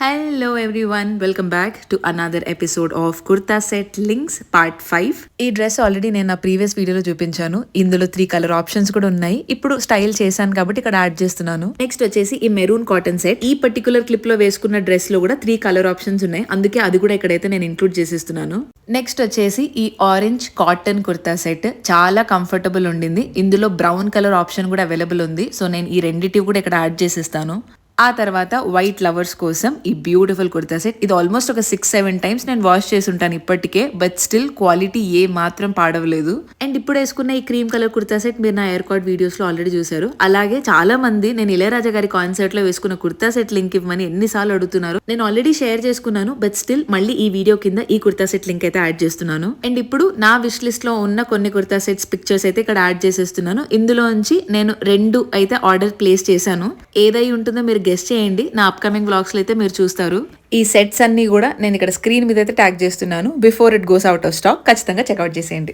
Hello everyone, welcome back to another episode of kurta set links part 5. ఈ dress already నేను నా previous వీడియోలో చూపించాను. ఇందులో 3 కలర్ ఆప్షన్స్ కూడా ఉన్నాయి. ఇప్పుడు స్టైల్ చేశాను కాబట్టి ఇక్కడ యాడ్ చేస్తున్నాను. నెక్స్ట్ వచ్చేసి ఈ మెరూన్ కాటన్ సెట్. ఈ పర్టికులర్ క్లిప్ లో వేసుకున్న డ్రెస్ లో కూడా 3 కలర్ ఆప్షన్స్ ఉన్నాయి, అందుకే అది కూడా ఇక్కడైతే నేను ఇంక్లూడ్ చేసేస్తున్నాను. నెక్స్ట్ వచ్చేసి ఈ ఆరెంజ్ కాటన్ కుర్తా సెట్ చాలా కంఫర్టబుల్ ఉండింది. ఇందులో బ్రౌన్ కలర్ ఆప్షన్ కూడా అవైలబుల్ ఉంది, సో నేను ఈ రెండిటివి కూడా ఇక్కడ యాడ్ చేసేస్తాను. ఆ తర్వాత వైట్ లవర్స్ కోసం ఈ బ్యూటిఫుల్ కుర్తా సెట్. ఇది ఆల్మోస్ట్ ఒక 6-7 టైమ్స్ నేను వాష్ చేసి ఉంటాను ఇప్పటికే, బట్ స్టిల్ క్వాలిటీ ఏ మాత్రం పాడవలేదు. అండ్ ఇప్పుడు వేసుకున్న ఈ క్రీమ్ కలర్ కుర్తా సెట్ మీరు నా ఎయిర్ కార్డ్ వీడియోస్ లో ఆల్రెడీ చూసారు. అలాగే చాలా మంది నేను ఇళయరాజా గారి కాన్సర్ట్ లో వేసుకున్న కుర్తా సెట్ లింక్ ఇవ్వమని ఎన్నిసార్లు అడుగుతున్నారు. నేను ఆల్రెడీ షేర్ చేసుకున్నాను, బట్ స్టిల్ మళ్ళీ ఈ వీడియో కింద ఈ కుర్తా సెట్ లింక్ అయితే యాడ్ చేస్తున్నాను. అండ్ ఇప్పుడు నా విష్ లిస్ట్ లో ఉన్న కొన్ని కుర్తా సెట్స్ పిక్చర్స్ అయితే ఇక్కడ యాడ్ చేసేస్తున్నాను. ఇందులో నుంచి నేను 2 అయితే ఆర్డర్ ప్లేస్ చేశాను. ఏదై ఉంటుందో మీరు గెస్ట్ చేయండి. నా అప్కమింగ్ వ్లాగ్స్ లో అయితే మీరు చూస్తారు. ఈ సెట్స్ అన్ని కూడా నేను ఇక్కడ స్క్రీన్ మీద అయితే ట్యాగ్ చేస్తున్నాను. Before it goes out of stock ఖచ్చితంగా చెక్అవుట్ చేసేయండి.